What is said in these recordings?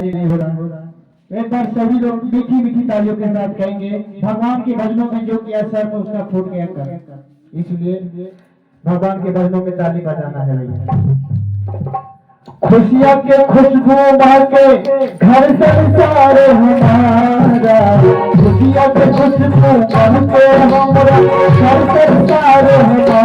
नहीं हो रहा। एक बार सभी लोग मीठी मीठी तालियों के साथ कहेंगे, भगवान के भजनों में जो किया सर में उसका फूट गया कर, इसलिए भगवान के भजनों में ताली बजाना है भैया। खुशियाँ के खुशबू महके घर संसार हमारा, खुशियाँ के खुशबू महके हमारा घर संसार हमारा।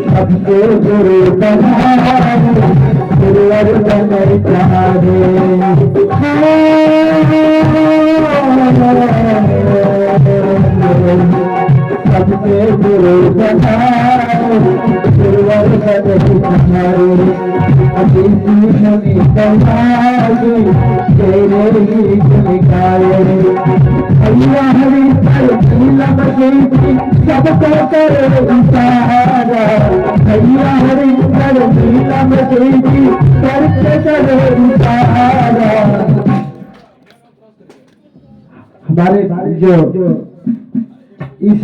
सबसे गुरु बनाए गुरुवर बने चाहे, सबसे गुरु बनाए गुरुवर बने चाहे। अभी मुनि बनाए तेरे गीत निकाले, भैया हरि नीलम सबको करे इशारा, भैया हरि नीलम करके करे इशारा। हमारे जो इस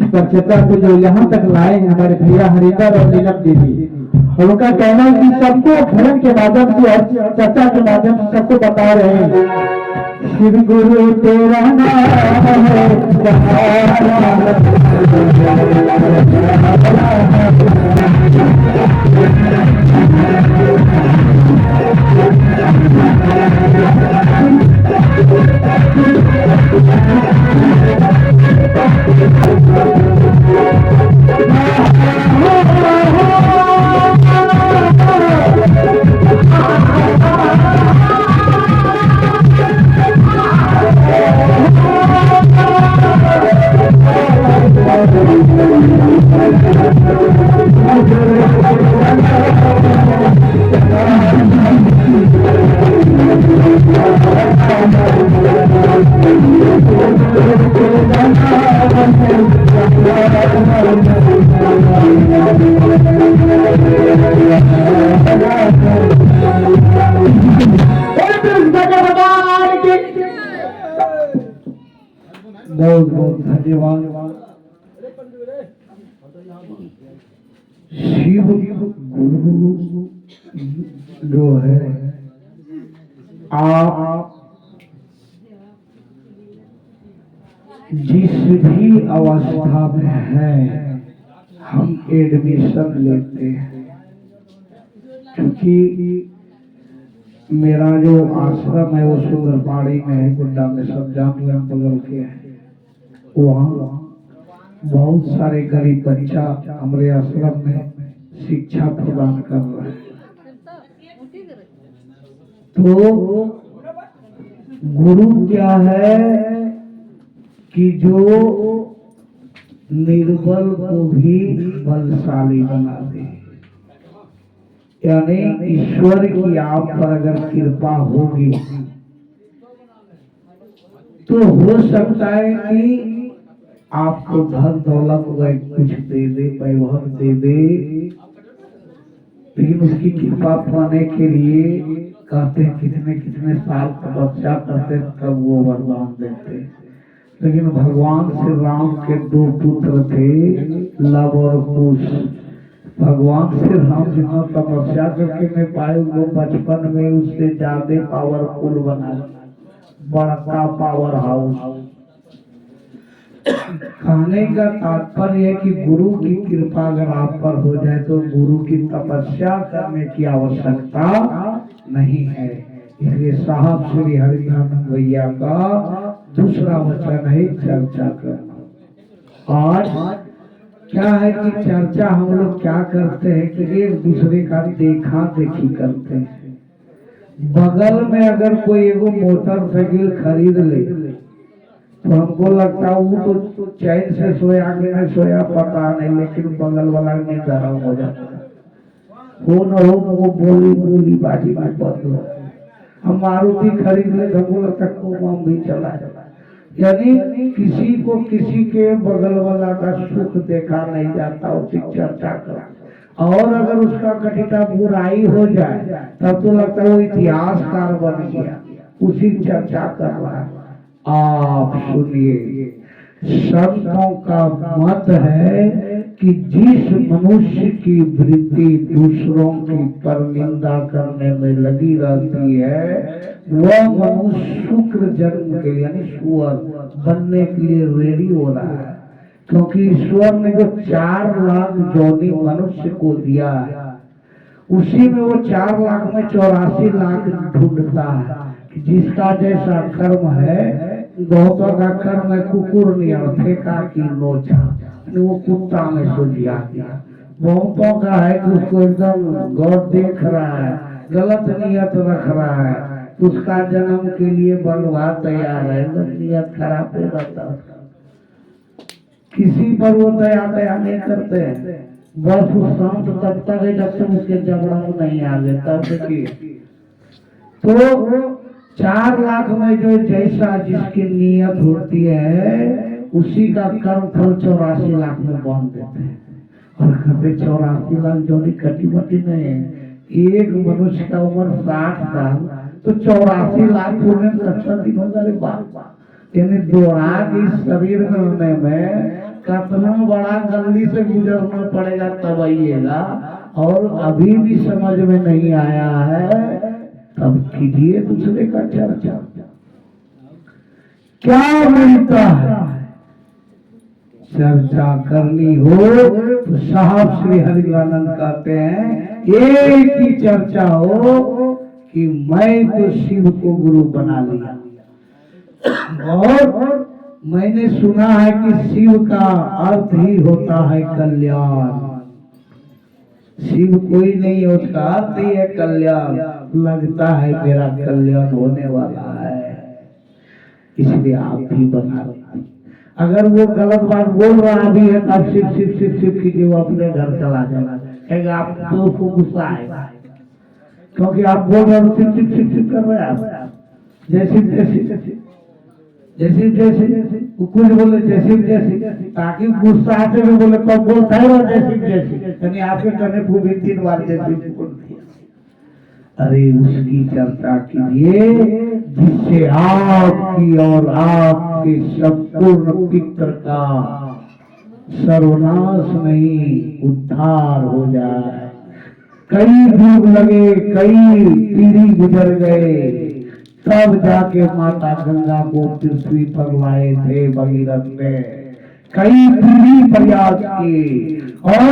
परिचर्चा को जो यहाँ तक लाए हैं हमारे भैया हरिंदर और नीलम देवी, और उनका कहना है कि सबको भजन के माध्यम से और चर्चा के माध्यम से सबको बता रहे हैं, शिव गुरु तेरा नाम है बहुत बहुत धन्यवाद। शिव गुरु जो है, आप जिस भी अवस्था में हैं हम एडमिशन लेते हैं, क्योंकि मेरा जो आश्रम है वो सुंदरपाड़ी में है, गुड्डा में, सब जान बगल के है। वहाँ बहुत सारे गरीब बच्चा हमारे आश्रम में शिक्षा प्रदान कर रहे हैं। तो गुरु क्या है कि जो निर्बल को भी बलशाली बना दे, यानी ईश्वर की आप पर अगर कृपा होगी तो हो सकता है कि आपको धन दौलत कुछ दे दे, वैभव दे दे, लेकिन उसकी कृपा पाने के लिए कहते हैं कितने कितने साल तपस्या करते तब वो वरदान देते। लेकिन भगवान श्री राम के दो पुत्र थे, लव और कुश। भगवान श्री राम जितना तपस्या करके मैं पाए वो बचपन में उससे ज्यादा पावरफुल बना, बड़ा पावर हाउस। कहने का तात्पर्य है कि गुरु की कृपा अगर आप पर हो जाए तो गुरु की तपस्या करने की आवश्यकता नहीं है। इसलिए साहब श्री हरिनानंद भैया का दूसरा वचन है चर्चा करना। आज क्या है कि चर्चा हम लोग क्या करते हैं कि एक दूसरे का देखा देखी करते हैं। बगल में अगर कोई एगो मोटरसाइकिल खरीद ले तो हमको लगता है वो तो चैन से सोया कि नहीं सोया पता नहीं, लेकिन बगल वाला में गरम हो जाता है। हो न हो वो बोली बोली बाजी में बदलो। हम मारुति खरीद ले तो हमको लगता है हम भी चला जाए। यानी किसी को किसी के बगल वाला का सुख देखा नहीं जाता, उसकी चर्चा कर। और अगर उसका कटिता बुराई हो जाए तब तो लगता है वो इतिहासकार बन गया, उसी चर्चा कर रहा है। आप सुनिए, संतों का मत है कि जिस मनुष्य की वृत्ति दूसरों की परनिंदा करने में लगी रहती है वह मनुष्य शुक्र जन्म के यानी सुअर बनने के लिए रेडी हो रहा है। क्योंकि ईश्वर ने जो 4 लाख जोड़ी मनुष्य को दिया है उसी में वो 4 लाख में 84 लाख ढूंढता है कि जिसका जैसा कर्म है। बहुतों का कर्म है कुकुर नियम फेंका की नोचा, वो कुत्ता में सुझिया दिया। बहुतों का है कि उसको एकदम गौर देख रहा है, गलत नियत रख रहा है, उसका जन्म के लिए बनवा तैयार है, नियत खराब हो जाता है। किसी पर वो दया नहीं करते हैं, बस उस संत तब तक है जब तक उसके जबड़ा नहीं आ गए तब देखिए। तो 4 लाख में जो जैसा जिसकी नियत होती है उसी का कर्म फल 84 लाख में बांध देते हैं। और कहते 84 लाख जोड़ी कटी बटी नहीं है। एक मनुष्य का उम्र 60 साल तो 84 लाख पूरे 70 दिन हो गए बाप। यानी दोहरा इस शरीर में होने में कितना बड़ा गंदी से गुजरना पड़ेगा तब आइएगा। और अभी भी समझ में नहीं आया है तब कीजिए दूसरे का चर्चा। क्या मिलता है चर्चा करनी हो तो साहब श्री हरिवानंद कहते हैं एक ही चर्चा हो कि मैं तो शिव को गुरु बना लिया। और मैंने सुना है कि शिव का अर्थ ही होता है कल्याण। शिव कोई नहीं है, उसका अर्थ ही है कल्याण। लगता है मेरा कल्याण होने वाला है, इसलिए आप भी बना लें। अगर वो गलत बात बोल रहा भी है तब सिर्फ सिर्फ सिर्फ सिर्फ कीजिए, वो अपने घर चला जाएगा। आप तो उसको गुस्सा आएगा क्योंकि आप बोल रहे हो सिर्फ सिर्फ सिर्फ सिर्फ कर रहे हैं आप। जैसे जैसे जैसे जैसे कुछ बोले जैसे जैसे ताकि गुस्सा आते हुए बोले कब बोलता है वो जैसे जैसे, यानी आपके करने पूरी 3 बार जैसे बोलती है। अरे उसकी चर्चा कीजिए जिससे आपकी और आपके संपूर्ण पितर का सर्वनाश नहीं उद्धार हो जाए। कई युग लगे, कई पीढ़ी गुजर गए, तब जाके माता गंगा को पृथ्वी पर लाए थे भगीरथ ने। कई पीढ़ी प्रयास किए और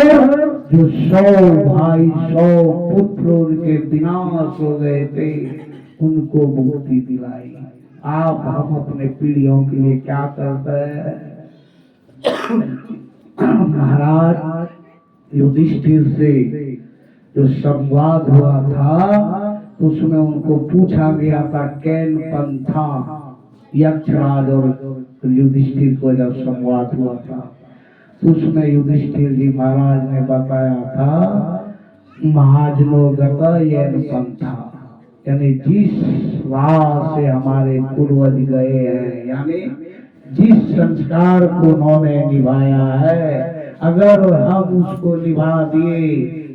जो 100 भाई 100 पुत्र उनके विनाश हो गए थे उनको मुक्ति दिलाई। आप हम अपने पीढ़ियों के लिए क्या करते हैं? महाराज युधिष्ठिर से जो संवाद हुआ था उसमें उनको पूछा गया था कैन पंथा, यक्षराज और युधिष्ठिर को जब संवाद हुआ था तो उसमें युधिष्ठिर जी महाराज ने बताया था महाजनोगत यैन पंथा, यानी जिस राह से हमारे पूर्वज गए हैं, यानी जिस संस्कार को उन्होंने निभाया है अगर हम उसको निभा दिए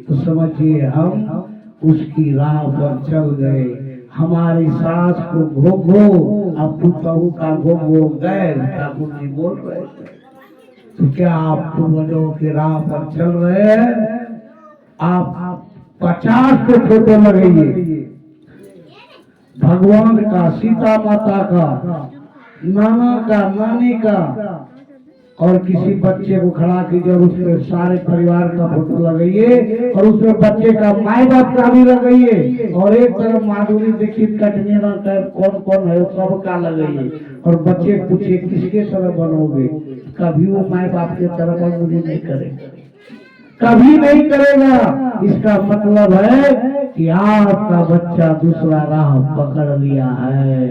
तो समझिए हम उसकी राह पर चल गए। हमारी सास को भोगो अब पुतहू का भोगो गए, ठाकुर जी बोल रहे थे। तो क्या आप पूर्वजों के राह पर चल रहे हैं? आप 50 के फोटो लगाइए, भगवान का, सीता माता का, नाना का, नानी का, और किसी बच्चे को खड़ा कीजिए और उसमें सारे परिवार का फोटो लगाइए और उसमें बच्चे का माई बाप का भी लगाइए और एक तरफ माधुरी दीक्षित कटनीना टाइप कौन कौन है सबका लगाइए और बच्चे पूछिए किसके तरह बनोगे, कभी वो माई बाप के तरह मुझे नहीं करेगा, कभी नहीं करेगा। इसका मतलब है कि आपका बच्चा दूसरा राह पकड़ लिया है,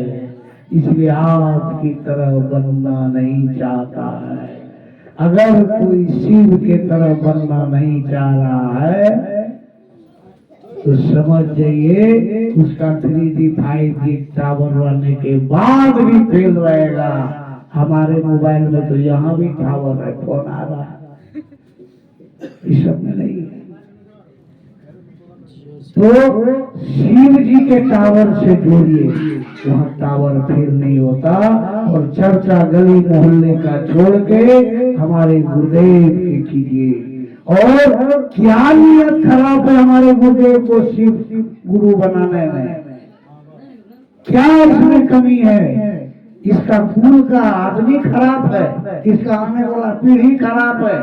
इसलिए आपकी तरह बनना नहीं चाहता है। अगर कोई शिव के तरह बनना नहीं चाह रहा है तो समझ जाइए उसका 3G 5G टावर रहने के बाद भी फेल रहेगा। हमारे मोबाइल में तो यहाँ भी टावर है, फोन आ रहा है, इस सब में नहीं है। तो शिव जी के टावर से जोड़िए, वहाँ टावर फिर नहीं होता। और चर्चा गली मोहल्ले का छोड़ के हमारे गुरुदेव की कीजिए। और क्या नियत खराब है हमारे गुरुदेव को शिव गुरु बनाने में, क्या इसमें कमी है? इसका कुल का आदमी खराब है, इसका आने वाला पीढ़ी खराब है,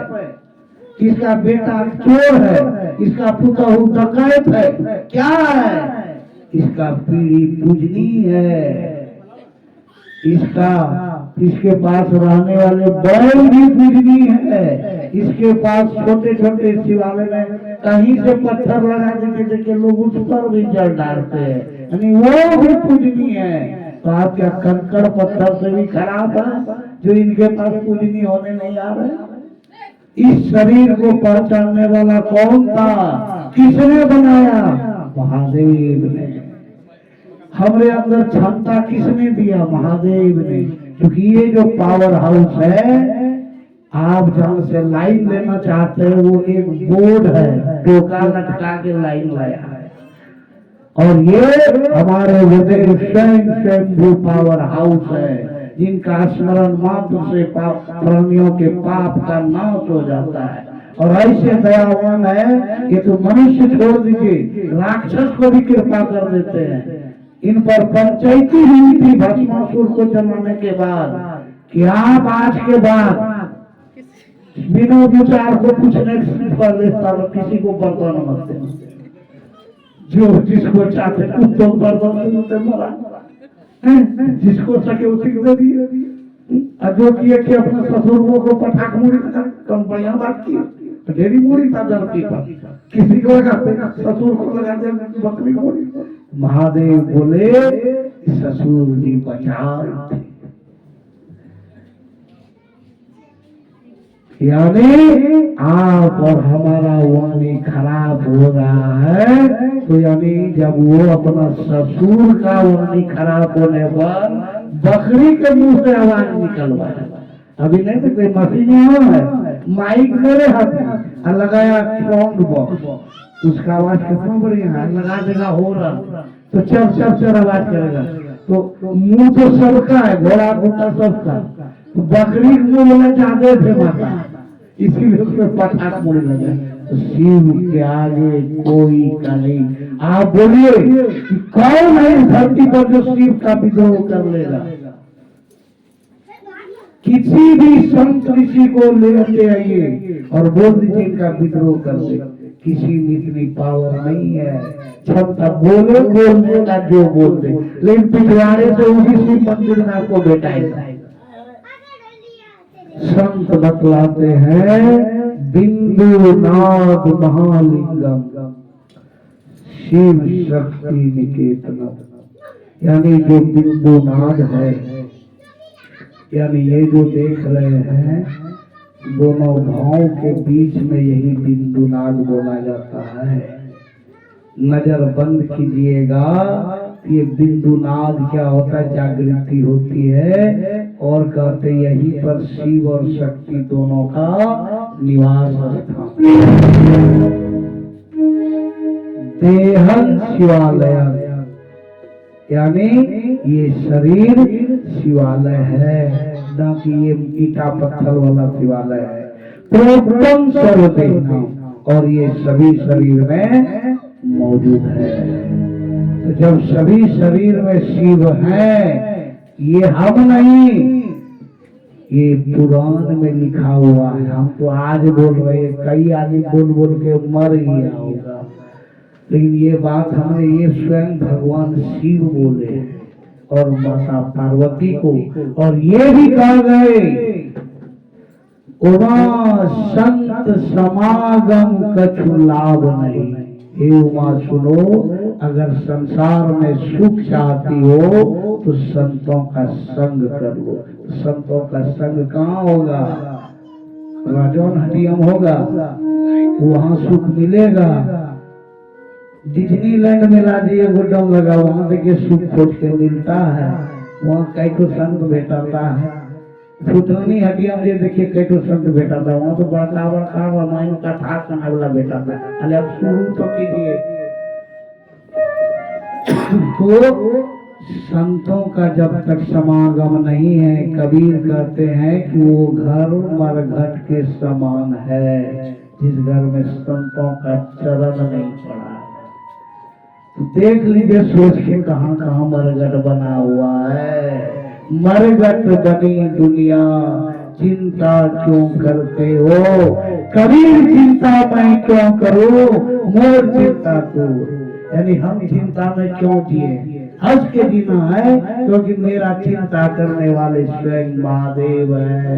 इसका बेटा चोर है, इसका पुतहु डकैत है, क्या है? इसका पीढ़ी पूजनीय है, इसके पास रहने वाले बैल भी पूजनीय है, इसके पास छोटे छोटे शिवालय में कहीं से पत्थर लगा देके लोग उस पर भी जल डालते हैं, यानी वो भी पूजनीय है। तो आप क्या कंकड़ पत्थर से भी खराब है जो इनके पास पूजनीय होने नहीं आ रहे? इस शरीर को पहचानने वाला कौन था? किसने बनाया? महादेव ने। हमरे अंदर क्षमता किसने दिया? महादेव ने। क्योंकि ये जो पावर हाउस है, आप जहां से लाइन लेना चाहते हैं वो एक बोर्ड है, टोका लटका के लाइन लाया है। और ये हमारे हृदय स्वयं पावर हाउस है, जिनका स्मरण मात्र से प्राणियों के पाप का नाश हो जाता है। और ऐसे दयावान है ये तो मनुष्य छोड़ दीजिए, राक्षस को भी कृपा कर देते हैं। इन पर पंचायती हुई थी भस्मासुर को जमाने के बाद कि आप आज के बाद बिना विचार को पूछने पर किसी को बर्तन मत देना, जो जिसको चाहते कुत्तों बर्तन मरा, जिसको सके उसी को दे दिए। जो किए कि अपने ससुर को पटाख मुड़ी कम बढ़िया बात की, ढेरी मुड़ी था धरती पर, किसी को लगाते ससुर को लगा दे बकरी मुड़ी। महादेव बोले ससुर जी बचाओ, यानी आप और हमारा वाणी खराब हो रहा है। तो यानी जब वो अपना ससुर का वाणी खराब होने पर बकरी के मुंह से आवाज निकलवाया, अभी नहीं तो कोई मशीन है, माइक मेरे हाथ में लगाया साउंड बॉक्स, उसका आवाज कितना बढ़िया है, लगा देगा हो रहा तो चर चर चर आवाज करेगा। तो मुंह तो सबका है, घोड़ा घोड़ा सबका, तो बकरी मुंह बोले चाहते थे माता, इसीलिए उसमें पटाख मुड़े लगे। तो शिव के आगे कोई का नहीं। आप बोलिए कि कौन है इस धरती पर जो शिव का विद्रोह कर लेगा? किसी भी संत ऋषि को लेते आइए और बोल दीजिए इनका विद्रोह कर दे, किसी में इतनी पावर नहीं है, क्षमता बोले बोलने का जो बोल दे, लेकिन पिछवाड़े से उसी शिव मंदिर में आपको बेटाएगा। संत बतलाते हैं बिंदु नाद महालिंगम शिव शक्ति निकेतनम, यानी जो बिंदु नाद है, यानी ये जो देख रहे हैं दोनों भावों के बीच में यही बिंदु नाद बोला जाता है। नजर बंद कीजिएगा, ये बिंदु नाद क्या होता है? जागृति होती है। और कहते यही पर शिव और शक्ति दोनों का निवास स्थान। देहन शिवालय, यानी ये शरीर शिवालय है, ना कि ये ईटा पत्थर वाला शिवालय है। प्रोक्तम सर्वदेह, और ये सभी शरीर में मौजूद है। तो जब सभी शरीर में शिव है, ये हम नहीं, ये पुराण में लिखा हुआ है। हम तो आज बोल रहे हैं, कई आदमी बोल बोल के मर गया होगा, लेकिन ये बात हमने ये स्वयं भगवान शिव बोले और माता पार्वती को। और ये भी कहा गए, उमा संत समागम कछु लाभ नहीं। हे उमा सुनो, अगर संसार में सुख चाहती हो तो संतों का संग कर लो। संतों का संग कहाँ होगा? राजौन हटियम होगा, वहाँ सुख मिलेगा। डिज्नीलैंड में ला दिए गुड्डम लगा, वहाँ देखिए सुख खोज के मिलता है, वहाँ कई को संत भेटाता है। फुटनी हटियम ये देखिए कई को संत भेटाता है, वहाँ तो बड़का बड़का रामायण का था कहने वाला भेटाता है। अरे अब शुरू तो कीजिए। तो संतों का जब तक समागम नहीं है, कबीर कहते हैं कि वो घर मरघट के समान है, जिस घर में संतों का चरण नहीं पड़ा। तो देख लीजिए सोच के कहाँ कहाँ मरघट बना हुआ है। मरघट बनी दुनिया, चिंता क्यों करते हो? कबीर चिंता मैं क्यों करूं, मोर चिंता तू। यानी हम चिंता में क्यों जिए? हंस के जीना है, क्योंकि मेरा चिंता करने वाले स्वयं महादेव है।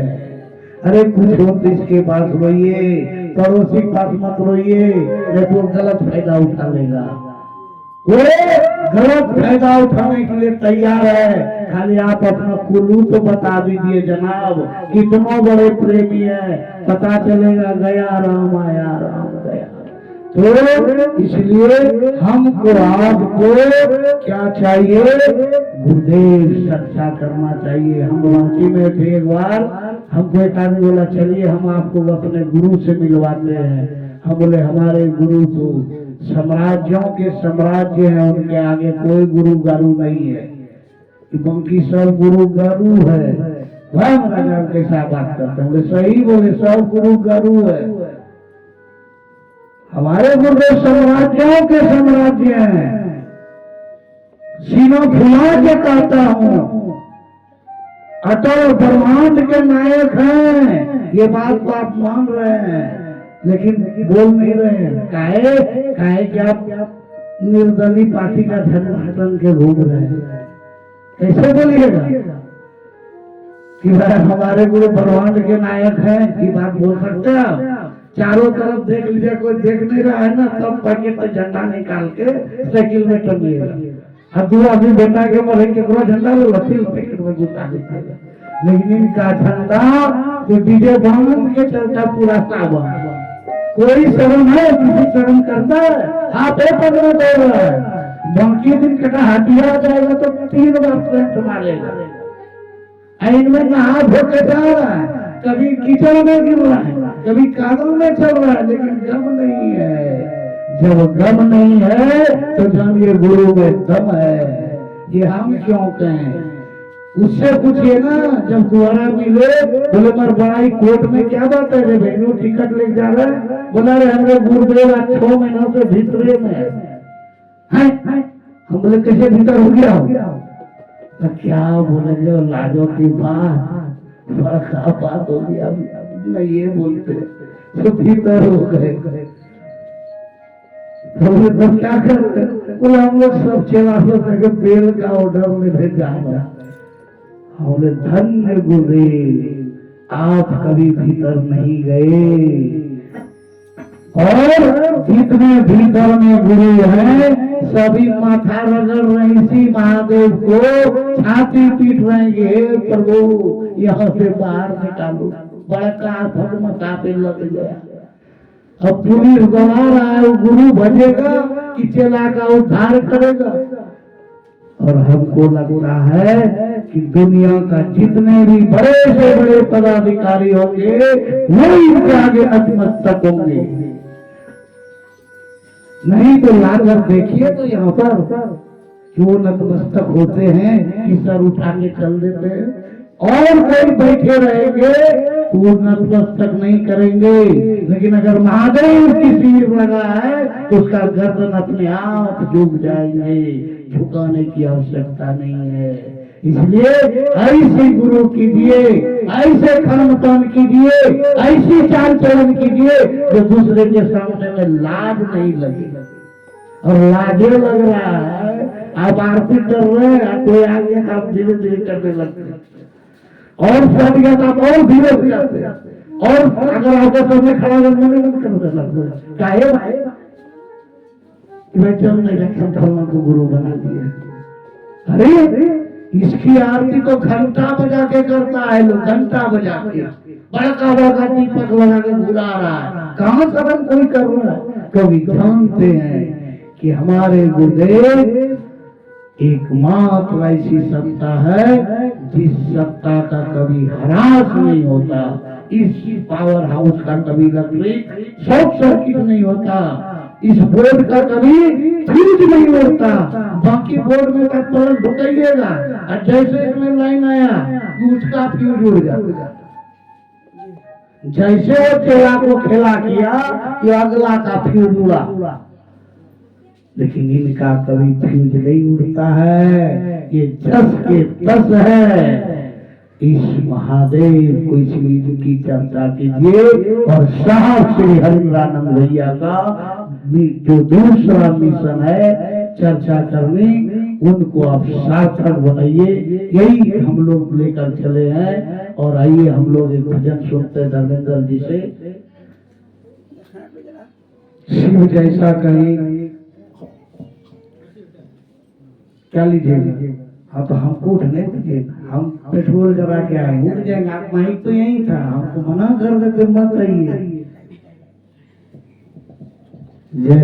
अरे कुछ हो तो इसके पास रोइए, पड़ोसी के पास मत रोइए, नहीं तो गलत फायदा उठा लेगा। वो गलत फायदा उठाने के लिए तैयार है, खाली आप अपना कुल्लू तो बता दीजिए जनाब, कितनों बड़े प्रेमी है, पता चलेगा गया राम आया राम गया। तो इसलिए हमको आपको क्या चाहिए? गुरुदेव चर्चा करना चाहिए। हम रांची में थे एक बार, हमको एक आदमी बोला चलिए हम आपको अपने गुरु से मिलवाते हैं। हम बोले हमारे गुरु तो साम्राज्यों के साम्राज्य है, उनके आगे कोई गुरु गारू नहीं है, बाकी सब गुरु गारू है। भाई महाराज कैसा बात करते हैं? सही बोले, सब गुरु गारू है। हमारे गुरुदेव साम्राज्यों के साम्राज्य हैं। सीनों फुला के कहता हूँ, अटल ब्रह्मांड के नायक हैं। ये बात तो आप मान रहे हैं, लेकिन बोल नहीं रहे हैं। काहे कि आप निर्दलीय पार्टी का झंडा टन के घूम रहे हैं। कैसे बोलिएगा कि भाई हमारे गुरु ब्रह्मांड के नायक हैं? ये बात बोल सकते हैं आप? चारों तरफ देख लीजिए, कोई देख नहीं रहा है ना, तब पैकेट से झंडा निकाल के साइकिल में टंगिएगा। अब दो आदमी बैठा के मरे केकरो झंडा ले लतील पैकेट में घुसा देता। लेकिन इनका झंडा तो डीजे बांध के चलता पूरा सावन। कोई शर्म है? किसी शर्म करता है? हाथे पकड़े दौड़ रहा है। बाकी दिन कटा हटिया जाएगा तो 3 बार फ्रंट मारेगा। इनमें नहा धो के जा रहा है, कभी कीचड़ में गिर रहा है, कभी कादल में चल रहा है, लेकिन गम नहीं है। जब गम नहीं है तो जानिए गुरु में दम है। ये हम क्यों कहें? उससे पूछिए ना, जब दोबारा मिले बोले मर बड़ाई कोर्ट में क्या बात है रे भेनू, टिकट लेके जा रहा है? बोला रे हमें गुरुदेव 6 महीनों से भीतरे में है। हम बोले कैसे भीतर हो गया? तो क्या बोलेंगे, लाजो की बात, बड़ा बात हो गया। नहीं ये बोलते तो भीतर हो गए। तो क्या करते? बोले हम लोग सब चेलासों के बेल का ऑर्डर में भेजा। हमने धन्य गुरुदेव, आप कभी भीतर नहीं गए। और जितने भीतर में गुरु हैं सभी माथा रगड़ रहे इसी महादेव को, छाती पीट रहेंगे, प्रभु यहाँ से बाहर निकालो। बड़का आफत मचा पे लग गया। अब पुलिस गवा रहा है, वो गुरु भजेगा कि चेला का उद्धार करेगा। और हमको लगता है कि दुनिया का जितने भी बड़े से बड़े पदाधिकारी होंगे वो इनके आगे नतमस्तक होंगे। नहीं तो लाकर देखिए तो यहाँ पर जो नतमस्तक होते हैं कि सर उठा के चल देते हैं, और कोई बैठे रहेंगे वो नतमस्तक नहीं करेंगे। लेकिन अगर महादेव की शिविर लगा है तो उसका गर्दन अपने आप झुक जाएंगे, झुकाने की आवश्यकता नहीं है। इसलिए ऐसे गुरु कीजिए, ऐसे कर्मकांड कीजिए, ऐसी चाल चलन कीजिए जो दूसरे के सामने में लाज नहीं लगे। और लाजे लग रहा है, आप आरती कर रहे हैं, कोई आगे आप धीरे धीरे करने लगते हैं, और फट गया तो आप और धीरे हो जाते हैं, और अगर आपके सामने खड़ा करने में करने लगते हैं। काहे भाई चल नहीं रखे फलना को गुरु बना दिया। अरे इसकी आरती तो घंटा बजा के करता है, लोग घंटा बजा के बड़का बड़का दीपक लगा के बुला रहा है, कहाँ शरण कोई कर रहा है। कभी जानते हैं कि हमारे गुरुदेव एकमात्र ऐसी सत्ता है जिस सत्ता का कभी ह्रास नहीं होता, इस पावर हाउस का कभी इलेक्ट्रिक शॉर्ट सर्किट नहीं होता, इस बोर्ड का कभी फ्यूज नहीं उड़ता। बाकी बोर्ड में का तुरंत ढुकाइएगा और जैसे इसमें लाइन आया उसका फ्यूज उड़ जाता। जैसे वो चेला को खेला किया कि अगला का फ्यूज उड़ा, लेकिन इनका कभी फ्यूज नहीं उड़ता है, ये जस के तस है। इस महादेव को इस चीज की चर्चा कीजिए। और साहब श्री हरिंद्रानंद भैया का जो दूसरा मिशन है चर्चा करने, उनको आप सार्थक बनाइए। यही हम लोग लेकर चले हैं। और आइए हम लोग एक भजन सुनते हैं धर्मेंद्र जी से। शिव जैसा कहीं क्या लीजिएगा? हाँ तो हमको उठने दीजिए, हम पेट्रोल जला के आए, उठ जाएंगे। आप माइक तो यही था, हमको मना कर देते मत आइए। जय